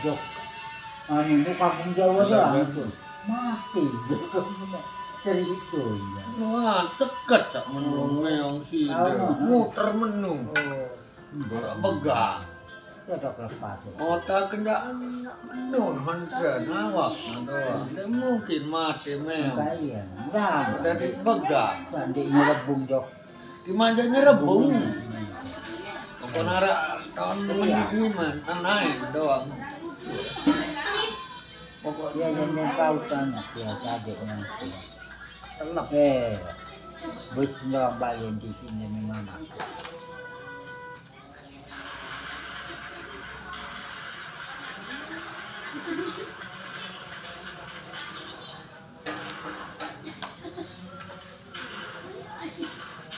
jok. Anu kampung Jawa dah. Mati cerita ya. Wah, deket tak menung meong sih. Muter menung. Begang. Ada kelepas. Otak kendaraan menung hantar awak. Tidak mungkin mati meong. Kaya. Dah. Udah dipegang. Sandiknya rebung jok. Dimanjanya rebung. Konara tahun meniman naik doang. Pokoknya yang pautan ya adiknya. Telap. Bus nggak balik di sini mana?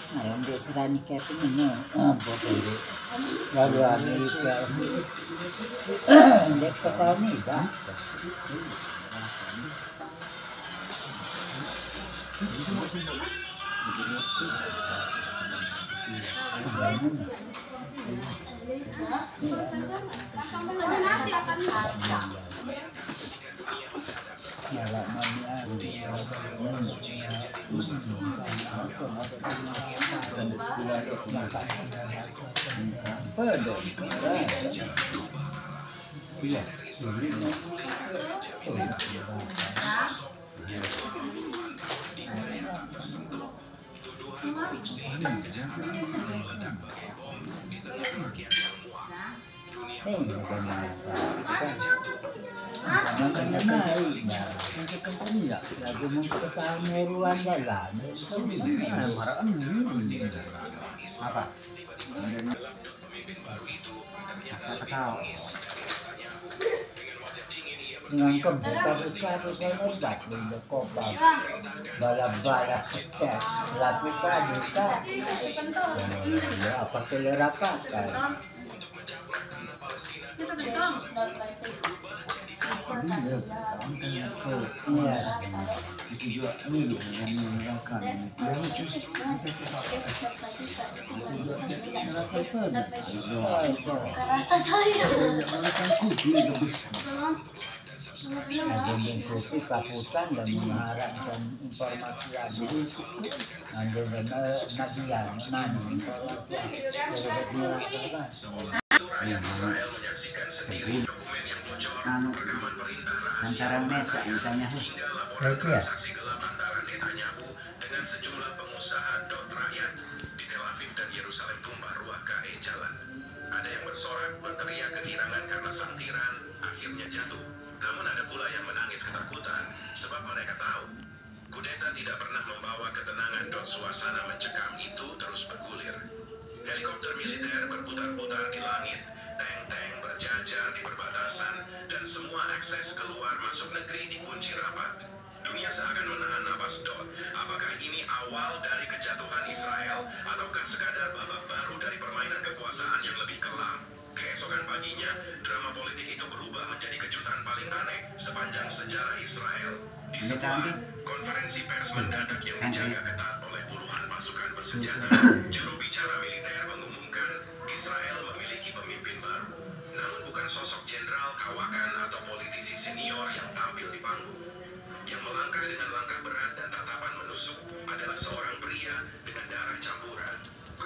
Nah, yang dia serani kayak ini, betul. Lalu Amerika, dia ketemu dah. Ada nasi akan Makanya naik, lagi mau ketemu ruang jalan. Apa? Dengan kebuka-buka saya hebat di kopar, balap-balap tes, lakukan buka, ya apa kelerakan kan? Iya. Itu juga ini yang menggunakan yang justru rasa saya. Ada kopi kaputan dan mengharapkan informasi lagi. Ada Nadia, Nani antara Mesa ditanya itu ya. Dengan sejumlah pengusaha rakyat di Tel Aviv dan Yerusalem tumbah ruah KE jalan. Ada yang bersorak berteriak kegirangan karena santiran akhirnya jatuh. Namun ada pula yang menangis ketakutan sebab mereka tahu kudeta tidak pernah membawa ketenangan. Suasana mencekam itu terus bergulir. Helikopter militer berputar-putar di langit, tank-tank berjajar di perbatasan, dan semua akses keluar masuk negeri dikunci rapat. Dunia seakan menahan napas. Apakah ini awal dari kejatuhan Israel ataukah sekadar babak baru dari permainan kekuasaan yang lebih kelam? Keesokan paginya, drama politik itu berubah menjadi kejutan paling aneh sepanjang sejarah Israel. Di sebuah konferensi pers mendadak yang dijaga ketat oleh puluhan pasukan bersenjata, juru bicara militer mengumumkan Israel memiliki pemimpin baru. Namun bukan sosok jenderal, kawakan, atau politisi senior yang tampil di panggung. Yang melangkah dengan langkah berat dan tatapan menusuk adalah seorang pria dengan darah campuran.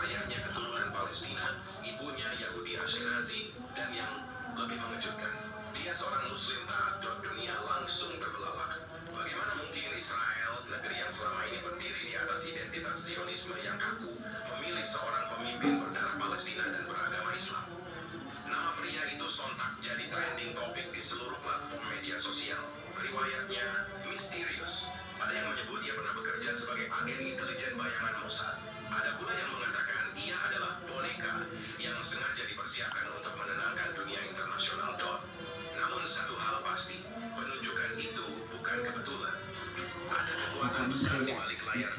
Ayahnya keturunan Palestina, ibunya Yahudi Ashkenazi, dan yang lebih mengejutkan, dia seorang Muslim taat. Dunia langsung terbelalak. Bagaimana mungkin Israel, negeri yang selama ini berdiri di atas identitas Zionisme yang kaku, memilih seorang pemimpin berdarah Palestina dan beragama Islam? Nama pria itu sontak jadi trending topik di seluruh platform media sosial. Riwayatnya misterius. Ada yang menyebut dia pernah bekerja sebagai agen intelijen bayangan Mossad. Ada pula yang mengatakan ia adalah boneka yang sengaja dipersiapkan untuk menenangkan dunia internasional. Namun satu hal pasti, penunjukan itu bukan kebetulan. Ada kekuatan besar di balik layar.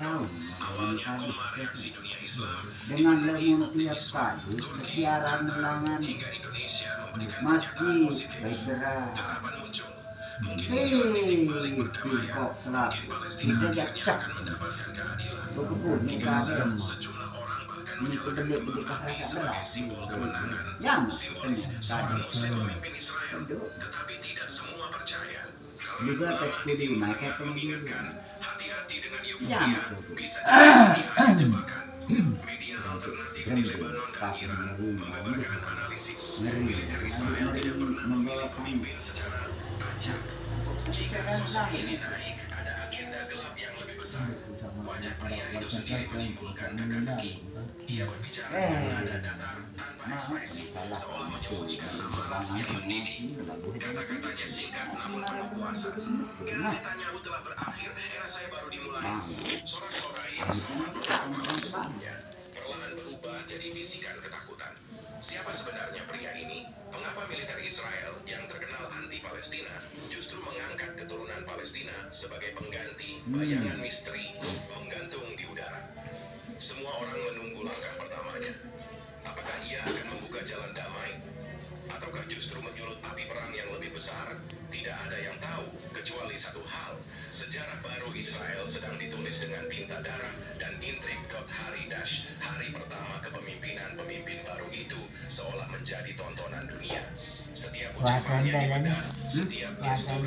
Awalnya koma reaksi dunia Islam dengan lemon tiap kali kesiaran melangan hingga Indonesia memberikan masjid baik gerak. harapan muncul. Kok selalu tidak cak Mendapatkan keadilan. berkebun nikah Sejumlah orang akan Ini ku menyalakan gede-gede kembang kah api rasa sebagai berat. simbol kemenangan. Yang Simbolis benar. seorang Tadi muslim memimpin Israel, Aduh. tetapi tidak semua percaya. Juga Kalangan tes ulama kudi di Timur naik Tengah apa nih? mengingatkan, hati-hati dengan Yang euforia betul. bisa jadi pilihan jebakan. Media alternatif di Rembe, Lebanon dan pas Iran ngeri, membeberkan analisis ngeri, militer Israel tidak pernah memilih pemimpin secara acak. Jika sosok ini naik, ada agenda gelap yang lebih besar. Wajah pria itu sendiri menimbulkan teka-teki. Ia berbicara dengan nada datar tanpa ekspresi, seolah menyembunyikan amarah yang mendidih. Kata-katanya singkat namun penuh kuasa. Era Netanyahu telah berakhir, era saya baru dimulai. Sorak-sorai selama beberapa tahun sebelumnya perlahan berubah jadi bisikan ketakutan. Siapa sebenarnya pria ini? Mengapa militer Israel yang terkenal anti-Palestina justru mengangkat keturunan Palestina sebagai pengganti bayangan misteri menggantung di udara? Semua orang menunggu langkah pertamanya. Apakah ia akan membuka jalan damai? Ataukah justru menyulut api perang yang lebih besar? Tidak ada yang tahu, kecuali satu hal. Sejarah baru Israel sedang ditulis dengan tinta darah dan intrik.hari hari pertama kepemimpinan pemimpin baru itu seolah menjadi tontonan dunia. Setiap ucapannya dibedah, setiap gestur